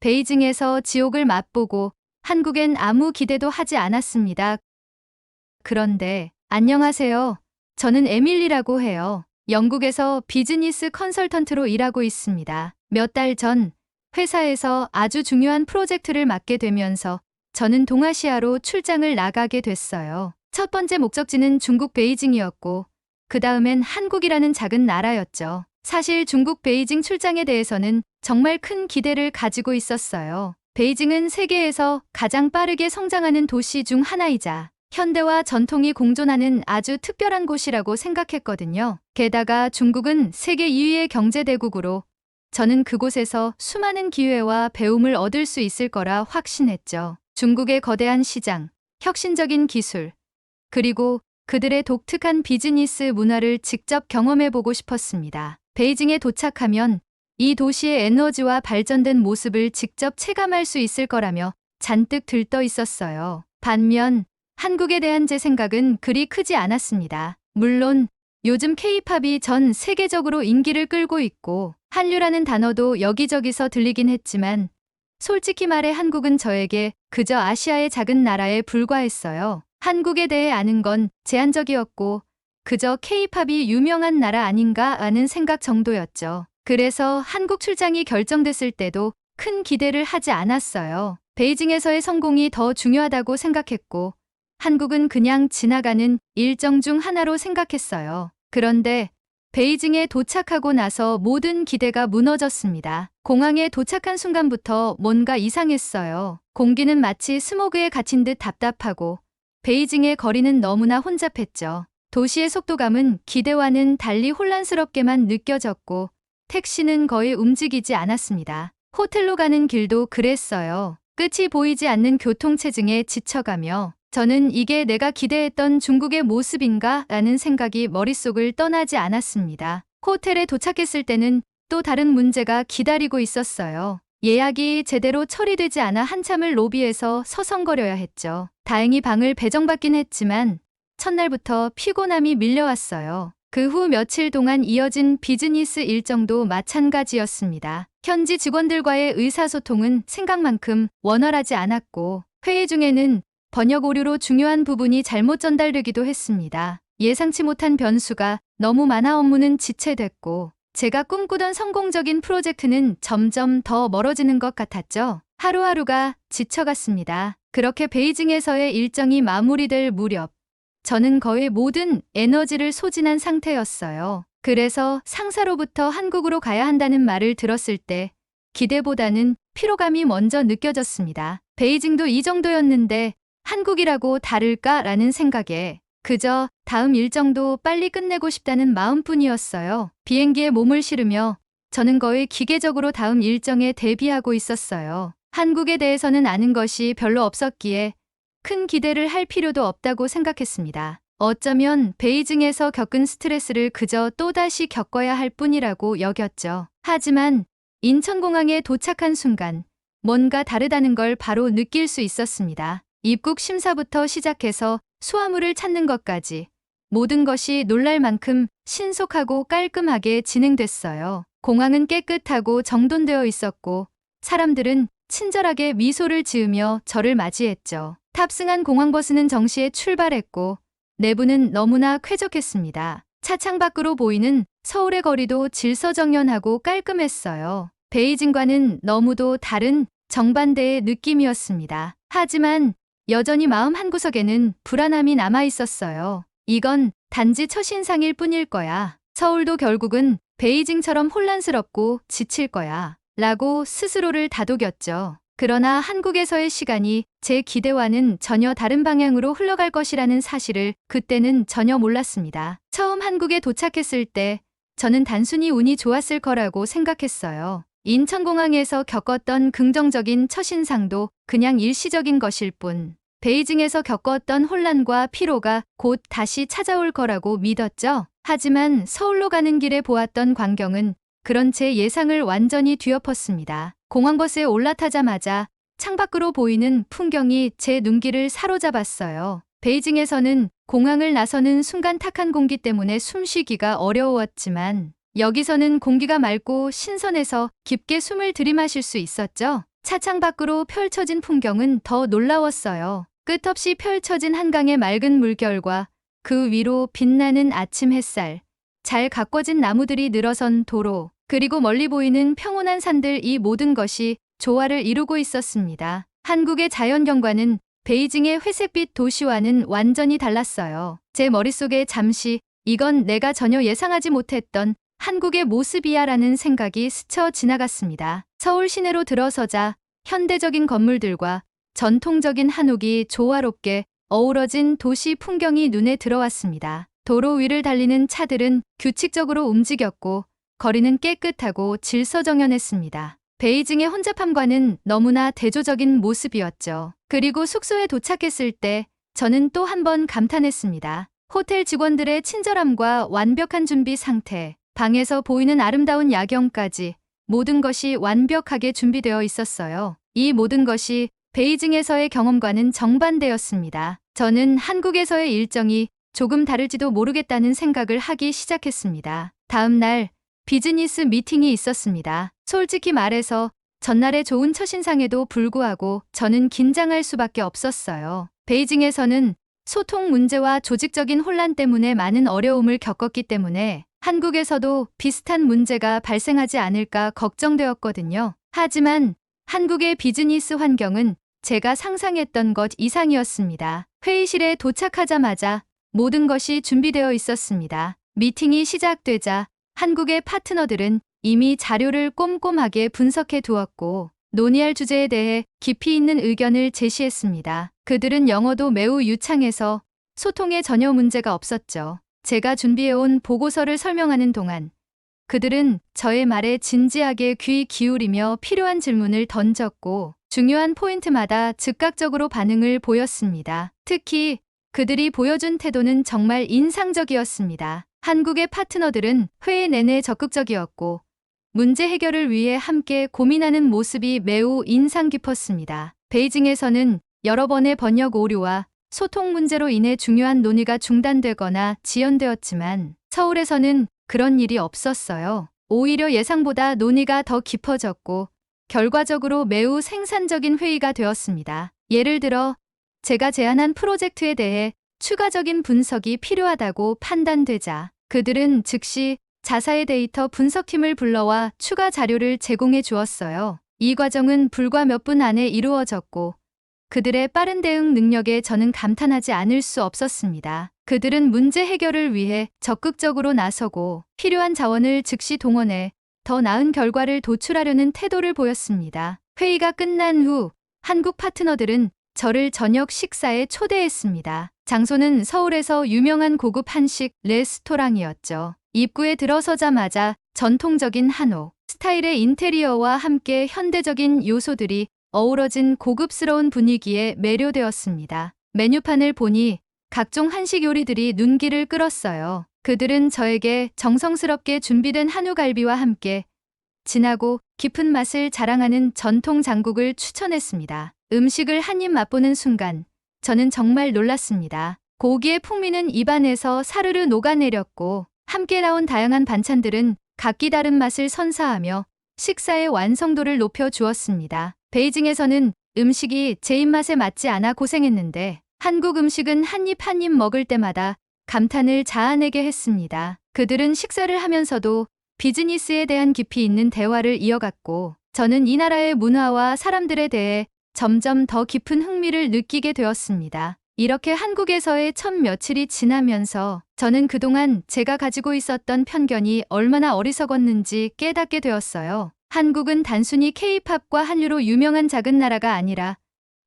베이징에서 지옥을 맛보고 한국엔 아무 기대도 하지 않았습니다. 그런데 안녕하세요. 저는 에밀리라고 해요. 영국에서 비즈니스 컨설턴트로 일하고 있습니다. 몇 달 전 회사에서 아주 중요한 프로젝트를 맡게 되면서 저는 동아시아로 출장을 나가게 됐어요. 첫 번째 목적지는 중국 베이징이었고 그 다음엔 한국이라는 작은 나라였죠. 사실 중국 베이징 출장에 대해서는 정말 큰 기대를 가지고 있었어요. 베이징은 세계에서 가장 빠르게 성장하는 도시 중 하나이자 현대와 전통이 공존하는 아주 특별한 곳이라고 생각했거든요. 게다가 중국은 세계 2위의 경제대국으로 저는 그곳에서 수많은 기회와 배움을 얻을 수 있을 거라 확신했죠. 중국의 거대한 시장, 혁신적인 기술, 그리고 그들의 독특한 비즈니스 문화를 직접 경험해보고 싶었습니다. 베이징에 도착하면 이 도시의 에너지와 발전된 모습을 직접 체감할 수 있을 거라며 잔뜩 들떠 있었어요. 반면 한국에 대한 제 생각은 그리 크지 않았습니다. 물론 요즘 K-팝이 전 세계적으로 인기를 끌고 있고 한류라는 단어도 여기저기서 들리긴 했지만 솔직히 말해 한국은 저에게 그저 아시아의 작은 나라에 불과했어요. 한국에 대해 아는 건 제한적이었고 그저 K-팝이 유명한 나라 아닌가 하는 생각 정도였죠. 그래서 한국 출장이 결정됐을 때도 큰 기대를 하지 않았어요. 베이징에서의 성공이 더 중요하다고 생각했고 한국은 그냥 지나가는 일정 중 하나로 생각했어요. 그런데 베이징에 도착하고 나서 모든 기대가 무너졌습니다. 공항에 도착한 순간부터 뭔가 이상했어요. 공기는 마치 스모그에 갇힌 듯 답답하고 베이징의 거리는 너무나 혼잡했죠. 도시의 속도감은 기대와는 달리 혼란스럽게만 느껴졌고 택시는 거의 움직이지 않았습니다. 호텔로 가는 길도 그랬어요. 끝이 보이지 않는 교통체증에 지쳐가며 저는 이게 내가 기대했던 중국의 모습인가? 라는 생각이 머릿속을 떠나지 않았습니다. 호텔에 도착했을 때는 또 다른 문제가 기다리고 있었어요. 예약이 제대로 처리되지 않아 한참을 로비에서 서성거려야 했죠. 다행히 방을 배정받긴 했지만 첫날부터 피곤함이 밀려왔어요. 그 후 며칠 동안 이어진 비즈니스 일정도 마찬가지였습니다. 현지 직원들과의 의사소통은 생각만큼 원활하지 않았고 회의 중에는 번역 오류로 중요한 부분이 잘못 전달되기도 했습니다. 예상치 못한 변수가 너무 많아 업무는 지체됐고 제가 꿈꾸던 성공적인 프로젝트는 점점 더 멀어지는 것 같았죠. 하루하루가 지쳐갔습니다. 그렇게 베이징에서의 일정이 마무리될 무렵 저는 거의 모든 에너지를 소진한 상태였어요. 그래서 상사로부터 한국으로 가야 한다는 말을 들었을 때 기대보다는 피로감이 먼저 느껴졌습니다. 베이징도 이 정도였는데 한국이라고 다를까라는 생각에 그저 다음 일정도 빨리 끝내고 싶다는 마음뿐이었어요. 비행기에 몸을 실으며 저는 거의 기계적으로 다음 일정에 대비하고 있었어요. 한국에 대해서는 아는 것이 별로 없었기에 큰 기대를 할 필요도 없다고 생각했습니다. 어쩌면 베이징에서 겪은 스트레스를 그저 또다시 겪어야 할 뿐이라고 여겼죠. 하지만 인천공항에 도착한 순간 뭔가 다르다는 걸 바로 느낄 수 있었습니다. 입국 심사부터 시작해서 수화물을 찾는 것까지 모든 것이 놀랄 만큼 신속하고 깔끔하게 진행됐어요. 공항은 깨끗하고 정돈되어 있었고 사람들은 친절하게 미소를 지으며 저를 맞이했죠. 탑승한 공항버스는 정시에 출발했고 내부는 너무나 쾌적했습니다. 차창 밖으로 보이는 서울의 거리도 질서정연하고 깔끔했어요. 베이징과는 너무도 다른 정반대의 느낌이었습니다. 하지만 여전히 마음 한구석에는 불안함이 남아 있었어요. 이건 단지 첫인상일 뿐일 거야. 서울도 결국은 베이징처럼 혼란스럽고 지칠 거야. 라고 스스로를 다독였죠. 그러나 한국에서의 시간이 제 기대와는 전혀 다른 방향으로 흘러갈 것이라는 사실을 그때는 전혀 몰랐습니다. 처음 한국에 도착했을 때 저는 단순히 운이 좋았을 거라고 생각했어요. 인천공항에서 겪었던 긍정적인 첫인상도 그냥 일시적인 것일 뿐. 베이징에서 겪었던 혼란과 피로가 곧 다시 찾아올 거라고 믿었죠. 하지만 서울로 가는 길에 보았던 광경은 그런 제 예상을 완전히 뒤엎었습니다. 공항버스에 올라타자마자 창밖으로 보이는 풍경이 제 눈길을 사로잡았어요. 베이징에서는 공항을 나서는 순간 탁한 공기 때문에 숨쉬기가 어려웠지만 여기서는 공기가 맑고 신선해서 깊게 숨을 들이마실 수 있었죠. 차창 밖으로 펼쳐진 풍경은 더 놀라웠어요. 끝없이 펼쳐진 한강의 맑은 물결과 그 위로 빛나는 아침 햇살, 잘 가꿔진 나무들이 늘어선 도로, 그리고 멀리 보이는 평온한 산들, 이 모든 것이 조화를 이루고 있었습니다. 한국의 자연경관은 베이징의 회색빛 도시와는 완전히 달랐어요. 제 머릿속에 잠시 이건 내가 전혀 예상하지 못했던 한국의 모습이야라는 생각이 스쳐 지나갔습니다. 서울 시내로 들어서자 현대적인 건물들과 전통적인 한옥이 조화롭게 어우러진 도시 풍경이 눈에 들어왔습니다. 도로 위를 달리는 차들은 규칙적으로 움직였고 거리는 깨끗하고 질서정연했습니다. 베이징의 혼잡함과는 너무나 대조적인 모습이었죠. 그리고 숙소에 도착했을 때 저는 또 한 번 감탄했습니다. 호텔 직원들의 친절함과 완벽한 준비 상태, 방에서 보이는 아름다운 야경까지 모든 것이 완벽하게 준비되어 있었어요. 이 모든 것이 베이징에서의 경험과는 정반대였습니다. 저는 한국에서의 일정이 조금 다를지도 모르겠다는 생각을 하기 시작했습니다. 다음 날 비즈니스 미팅이 있었습니다. 솔직히 말해서 전날의 좋은 첫인상에도 불구하고 저는 긴장할 수밖에 없었어요. 베이징에서는 소통 문제와 조직적인 혼란 때문에 많은 어려움을 겪었기 때문에 한국에서도 비슷한 문제가 발생하지 않을까 걱정되었거든요. 하지만 한국의 비즈니스 환경은 제가 상상했던 것 이상이었습니다. 회의실에 도착하자마자 모든 것이 준비되어 있었습니다. 미팅이 시작되자 한국의 파트너들은 이미 자료를 꼼꼼하게 분석해 두었고 논의할 주제에 대해 깊이 있는 의견을 제시했습니다. 그들은 영어도 매우 유창해서 소통에 전혀 문제가 없었죠. 제가 준비해온 보고서를 설명하는 동안 그들은 저의 말에 진지하게 귀 기울이며 필요한 질문을 던졌고 중요한 포인트마다 즉각적으로 반응을 보였습니다. 특히 그들이 보여준 태도는 정말 인상적이었습니다. 한국의 파트너들은 회의 내내 적극적이었고 문제 해결을 위해 함께 고민하는 모습이 매우 인상 깊었습니다. 베이징에서는 여러 번의 번역 오류와 소통 문제로 인해 중요한 논의가 중단되거나 지연되었지만 서울에서는 그런 일이 없었어요. 오히려 예상보다 논의가 더 깊어졌고 결과적으로 매우 생산적인 회의가 되었습니다. 예를 들어 제가 제안한 프로젝트에 대해 추가적인 분석이 필요하다고 판단되자 그들은 즉시 자사의 데이터 분석팀을 불러와 추가 자료를 제공해 주었어요. 이 과정은 불과 몇 분 안에 이루어졌고 그들의 빠른 대응 능력에 저는 감탄하지 않을 수 없었습니다. 그들은 문제 해결을 위해 적극적으로 나서고 필요한 자원을 즉시 동원해 더 나은 결과를 도출하려는 태도를 보였습니다. 회의가 끝난 후 한국 파트너들은 저를 저녁 식사에 초대했습니다. 장소는 서울에서 유명한 고급 한식 레스토랑이었죠. 입구에 들어서자마자 전통적인 한옥 스타일의 인테리어와 함께 현대적인 요소들이 어우러진 고급스러운 분위기에 매료되었습니다. 메뉴판을 보니 각종 한식 요리들이 눈길을 끌었어요. 그들은 저에게 정성스럽게 준비된 한우갈비와 함께 진하고 깊은 맛을 자랑하는 전통 장국을 추천했습니다. 음식을 한 입 맛보는 순간 저는 정말 놀랐습니다. 고기의 풍미는 입안에서 사르르 녹아내렸고 함께 나온 다양한 반찬들은 각기 다른 맛을 선사하며 식사의 완성도를 높여 주었습니다. 베이징에서는 음식이 제 입맛에 맞지 않아 고생했는데 한국 음식은 한 입 한 입 먹을 때마다 감탄을 자아내게 했습니다. 그들은 식사를 하면서도 비즈니스에 대한 깊이 있는 대화를 이어갔고 저는 이 나라의 문화와 사람들에 대해 점점 더 깊은 흥미를 느끼게 되었습니다. 이렇게 한국에서의 첫 며칠이 지나면서 저는 그동안 제가 가지고 있었던 편견이 얼마나 어리석었는지 깨닫게 되었어요. 한국은 단순히 K-팝과 한류로 유명한 작은 나라가 아니라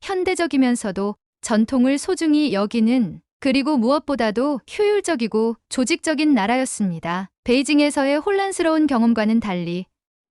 현대적이면서도 전통을 소중히 여기는 그리고 무엇보다도 효율적이고 조직적인 나라였습니다. 베이징에서의 혼란스러운 경험과는 달리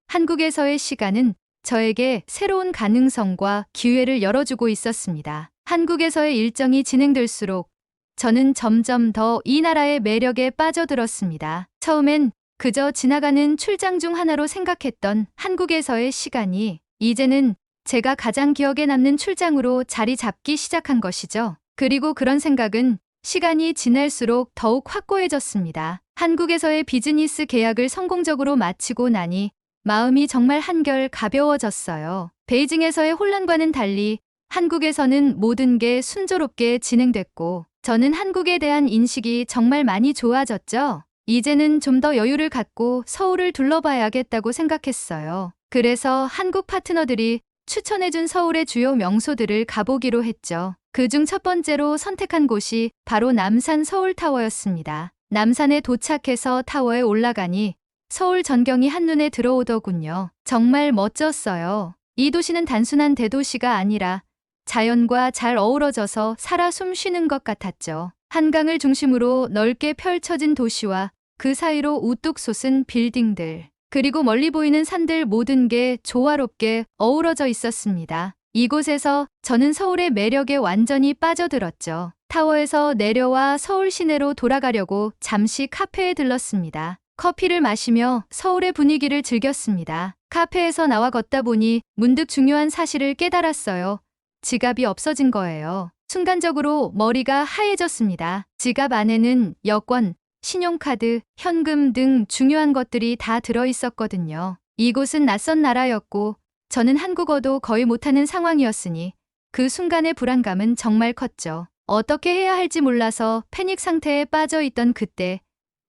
한국에서의 시간은 저에게 새로운 가능성과 기회를 열어주고 있었습니다. 한국에서의 일정이 진행될수록 저는 점점 더 이 나라의 매력에 빠져들었습니다. 처음엔 그저 지나가는 출장 중 하나로 생각했던 한국에서의 시간이 이제는 제가 가장 기억에 남는 출장으로 자리 잡기 시작한 것이죠. 그리고 그런 생각은 시간이 지날수록 더욱 확고해졌습니다. 한국에서의 비즈니스 계약을 성공적으로 마치고 나니 마음이 정말 한결 가벼워졌어요. 베이징에서의 혼란과는 달리 한국에서는 모든 게 순조롭게 진행됐고 저는 한국에 대한 인식이 정말 많이 좋아졌죠. 이제는 좀 더 여유를 갖고 서울을 둘러봐야겠다고 생각했어요. 그래서 한국 파트너들이 추천해준 서울의 주요 명소들을 가보기로 했죠. 그중 첫 번째로 선택한 곳이 바로 남산 서울타워였습니다. 남산에 도착해서 타워에 올라가니 서울 전경이 한눈에 들어오더군요. 정말 멋졌어요. 이 도시는 단순한 대도시가 아니라 자연과 잘 어우러져서 살아 숨쉬는 것 같았죠. 한강을 중심으로 넓게 펼쳐진 도시와 그 사이로 우뚝 솟은 빌딩들, 그리고 멀리 보이는 산들 모든 게 조화롭게 어우러져 있었습니다. 이곳에서 저는 서울의 매력에 완전히 빠져들었죠. 타워에서 내려와 서울 시내로 돌아가려고 잠시 카페에 들렀습니다. 커피를 마시며 서울의 분위기를 즐겼습니다. 카페에서 나와 걷다 보니 문득 중요한 사실을 깨달았어요. 지갑이 없어진 거예요. 순간적으로 머리가 하얘졌습니다. 지갑 안에는 여권, 신용카드, 현금 등 중요한 것들이 다 들어있었거든요. 이곳은 낯선 나라였고 저는 한국어도 거의 못하는 상황이었으니 그 순간의 불안감은 정말 컸죠. 어떻게 해야 할지 몰라서 패닉 상태에 빠져 있던 그때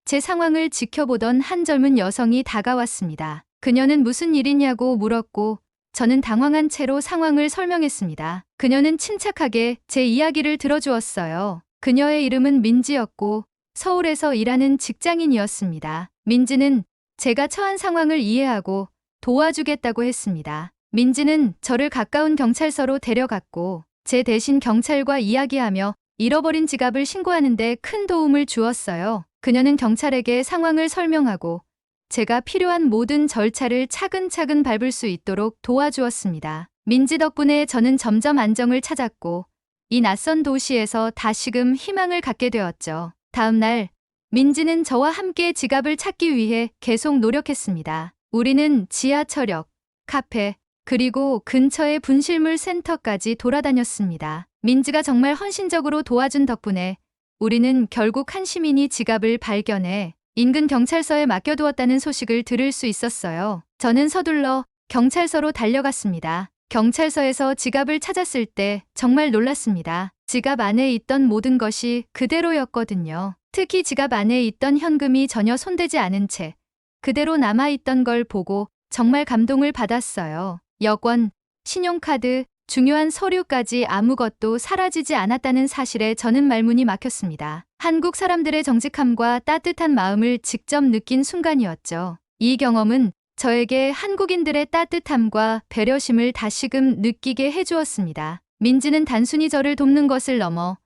제 상황을 지켜보던 한 젊은 여성이 다가왔습니다. 그녀는 무슨 일이냐고 물었고 저는 당황한 채로 상황을 설명했습니다. 그녀는 침착하게 제 이야기를 들어주었어요. 그녀의 이름은 민지였고 서울에서 일하는 직장인이었습니다. 민지는 제가 처한 상황을 이해하고 도와주겠다고 했습니다. 민지는 저를 가까운 경찰서로 데려갔고 제 대신 경찰과 이야기하며 잃어버린 지갑을 신고하는 데 큰 도움을 주었어요. 그녀는 경찰에게 상황을 설명하고 제가 필요한 모든 절차를 차근차근 밟을 수 있도록 도와주었습니다. 민지 덕분에 저는 점점 안정을 찾았고 이 낯선 도시에서 다시금 희망을 갖게 되었죠. 다음 날 민지는 저와 함께 지갑을 찾기 위해 계속 노력했습니다. 우리는 지하철역, 카페, 그리고 근처의 분실물 센터까지 돌아다녔습니다. 민지가 정말 헌신적으로 도와준 덕분에 우리는 결국 한 시민이 지갑을 발견해 인근 경찰서에 맡겨두었다는 소식을 들을 수 있었어요. 저는 서둘러 경찰서로 달려갔습니다. 경찰서에서 지갑을 찾았을 때 정말 놀랐습니다. 지갑 안에 있던 모든 것이 그대로였거든요. 특히 지갑 안에 있던 현금이 전혀 손대지 않은 채 그대로 남아있던 걸 보고 정말 감동을 받았어요. 여권, 신용카드, 중요한 서류까지 아무것도 사라지지 않았다는 사실에 저는 말문이 막혔습니다. 한국 사람들의 정직함과 따뜻한 마음을 직접 느낀 순간이었죠. 이 경험은 저에게 한국인들의 따뜻함과 배려심을 다시금 느끼게 해주었습니다. 민지는 단순히 저를 돕는 것을 넘어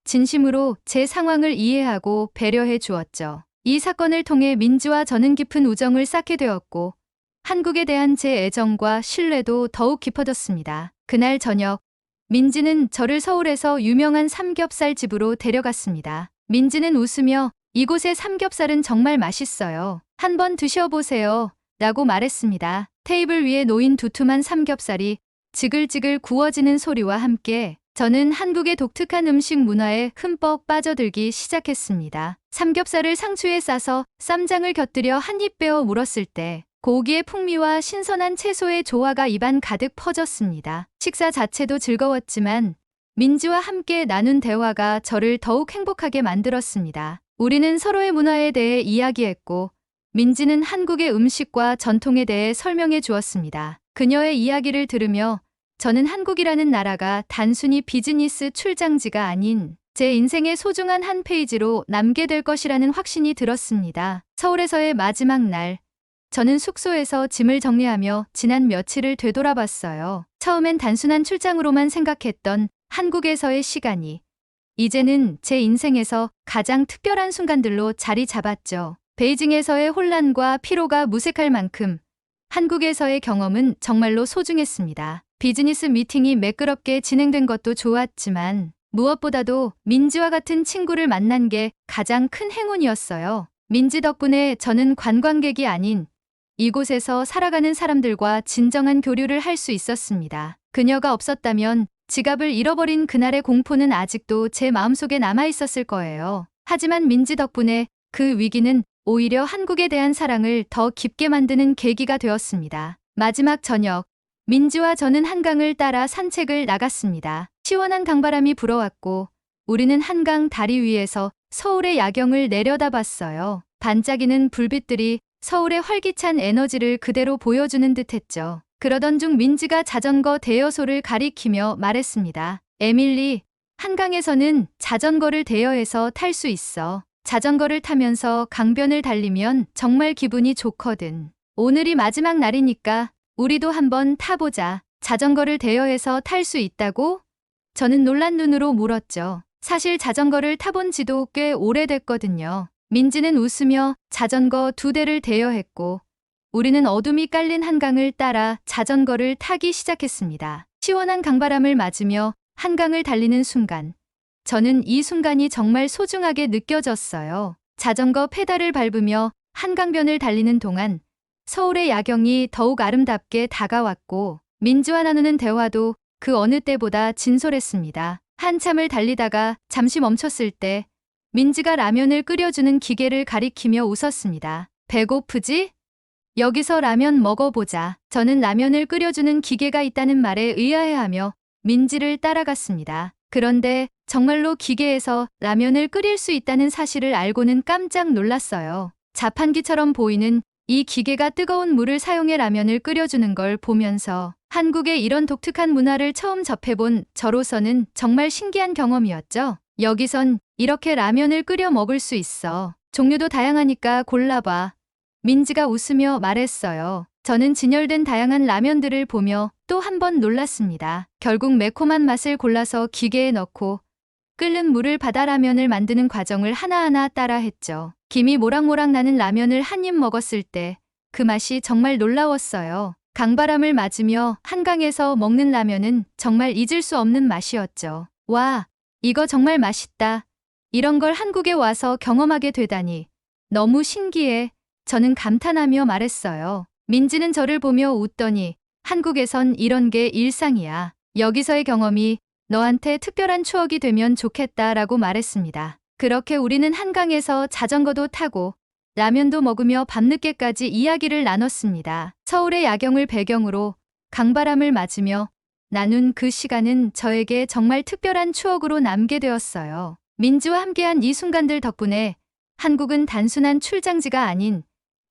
진심으로 제 상황을 이해하고 배려해 주었죠. 이 사건을 통해 민지와 저는 깊은 우정을 쌓게 되었고 한국에 대한 제 애정과 신뢰도 더욱 깊어졌습니다. 그날 저녁 민지는 저를 서울에서 유명한 삼겹살 집으로 데려갔습니다. 민지는 웃으며 이곳의 삼겹살은 정말 맛있어요. 한번 드셔보세요. 라고 말했습니다. 테이블 위에 놓인 두툼한 삼겹살이 지글지글 구워지는 소리와 함께 저는 한국의 독특한 음식 문화에 흠뻑 빠져들기 시작했습니다. 삼겹살을 상추에 싸서 쌈장을 곁들여 한 입 베어 물었을 때 고기의 풍미와 신선한 채소의 조화가 입안 가득 퍼졌습니다. 식사 자체도 즐거웠지만 민지와 함께 나눈 대화가 저를 더욱 행복하게 만들었습니다. 우리는 서로의 문화에 대해 이야기했고 민지는 한국의 음식과 전통에 대해 설명해 주었습니다. 그녀의 이야기를 들으며 저는 한국이라는 나라가 단순히 비즈니스 출장지가 아닌 제 인생의 소중한 한 페이지로 남게 될 것이라는 확신이 들었습니다. 서울에서의 마지막 날, 저는 숙소에서 짐을 정리하며 지난 며칠을 되돌아봤어요. 처음엔 단순한 출장으로만 생각했던 한국에서의 시간이 이제는 제 인생에서 가장 특별한 순간들로 자리 잡았죠. 베이징에서의 혼란과 피로가 무색할 만큼 한국에서의 경험은 정말로 소중했습니다. 비즈니스 미팅이 매끄럽게 진행된 것도 좋았지만 무엇보다도 민지와 같은 친구를 만난 게 가장 큰 행운이었어요. 민지 덕분에 저는 관광객이 아닌 이곳에서 살아가는 사람들과 진정한 교류를 할 수 있었습니다. 그녀가 없었다면 지갑을 잃어버린 그날의 공포는 아직도 제 마음속에 남아있었을 거예요. 하지만 민지 덕분에 그 위기는 오히려 한국에 대한 사랑을 더 깊게 만드는 계기가 되었습니다. 마지막 저녁, 민지와 저는 한강을 따라 산책을 나갔습니다. 시원한 강바람이 불어왔고 우리는 한강 다리 위에서 서울의 야경을 내려다봤어요. 반짝이는 불빛들이 서울의 활기찬 에너지를 그대로 보여주는 듯했죠. 그러던 중 민지가 자전거 대여소를 가리키며 말했습니다. 에밀리, 한강에서는 자전거를 대여해서 탈 수 있어. 자전거를 타면서 강변을 달리면 정말 기분이 좋거든. 오늘이 마지막 날이니까 우리도 한번 타보자. 자전거를 대여해서 탈 수 있다고? 저는 놀란 눈으로 물었죠. 사실 자전거를 타본 지도 꽤 오래됐거든요. 민지는 웃으며 자전거 2대를 대여했고 우리는 어둠이 깔린 한강을 따라 자전거를 타기 시작했습니다. 시원한 강바람을 맞으며 한강을 달리는 순간 저는 이 순간이 정말 소중하게 느껴졌어요. 자전거 페달을 밟으며 한강변을 달리는 동안 서울의 야경이 더욱 아름답게 다가왔고 민지와 나누는 대화도 그 어느 때보다 진솔했습니다. 한참을 달리다가 잠시 멈췄을 때 민지가 라면을 끓여주는 기계를 가리키며 웃었습니다. 배고프지? 여기서 라면 먹어보자. 저는 라면을 끓여주는 기계가 있다는 말에 의아해하며 민지를 따라갔습니다. 그런데 정말로 기계에서 라면을 끓일 수 있다는 사실을 알고는 깜짝 놀랐어요. 자판기처럼 보이는 이 기계가 뜨거운 물을 사용해 라면을 끓여주는 걸 보면서 한국의 이런 독특한 문화를 처음 접해본 저로서는 정말 신기한 경험이었죠. 여기선 이렇게 라면을 끓여 먹을 수 있어. 종류도 다양하니까 골라봐. 민지가 웃으며 말했어요. 저는 진열된 다양한 라면들을 보며 또 한 번 놀랐습니다. 결국 매콤한 맛을 골라서 기계에 넣고 끓는 물을 받아 라면을 만드는 과정을 하나하나 따라했죠. 김이 모락모락 나는 라면을 한 입 먹었을 때 그 맛이 정말 놀라웠어요. 강바람을 맞으며 한강에서 먹는 라면은 정말 잊을 수 없는 맛이었죠. 와, 이거 정말 맛있다. 이런 걸 한국에 와서 경험하게 되다니. 너무 신기해. 저는 감탄하며 말했어요. 민지는 저를 보며 웃더니 한국에선 이런 게 일상이야. 여기서의 경험이 너한테 특별한 추억이 되면 좋겠다라고 말했습니다. 그렇게 우리는 한강에서 자전거도 타고 라면도 먹으며 밤늦게까지 이야기를 나눴습니다. 서울의 야경을 배경으로 강바람을 맞으며 나눈 그 시간은 저에게 정말 특별한 추억으로 남게 되었어요. 민지와 함께한 이 순간들 덕분에 한국은 단순한 출장지가 아닌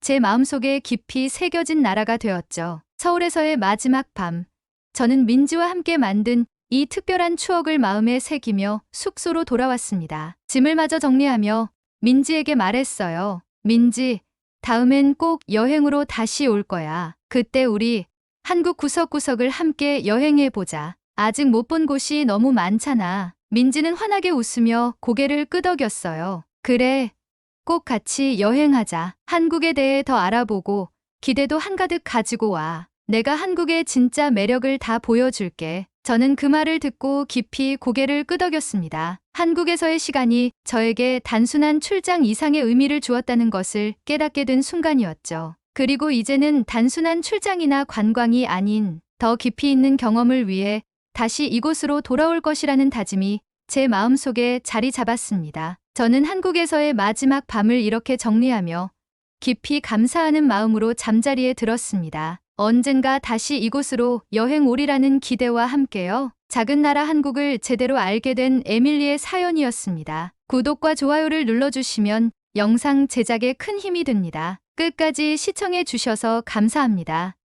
제 마음속에 깊이 새겨진 나라가 되었죠. 서울에서의 마지막 밤, 저는 민지와 함께 만든 이 특별한 추억을 마음에 새기며 숙소로 돌아왔습니다. 짐을 마저 정리하며 민지에게 말했어요. 민지, 다음엔 꼭 여행으로 다시 올 거야. 그때 우리 한국 구석구석을 함께 여행해보자. 아직 못 본 곳이 너무 많잖아. 민지는 환하게 웃으며 고개를 끄덕였어요. 그래, 꼭 같이 여행하자. 한국에 대해 더 알아보고 기대도 한가득 가지고 와. 내가 한국의 진짜 매력을 다 보여줄게. 저는 그 말을 듣고 깊이 고개를 끄덕였습니다. 한국에서의 시간이 저에게 단순한 출장 이상의 의미를 주었다는 것을 깨닫게 된 순간이었죠. 그리고 이제는 단순한 출장이나 관광이 아닌 더 깊이 있는 경험을 위해 다시 이곳으로 돌아올 것이라는 다짐이 제 마음속에 자리 잡았습니다. 저는 한국에서의 마지막 밤을 이렇게 정리하며 깊이 감사하는 마음으로 잠자리에 들었습니다. 언젠가 다시 이곳으로 여행 오리라는 기대와 함께요. 작은 나라 한국을 제대로 알게 된 에밀리의 사연이었습니다. 구독과 좋아요를 눌러주시면 영상 제작에 큰 힘이 됩니다. 끝까지 시청해 주셔서 감사합니다.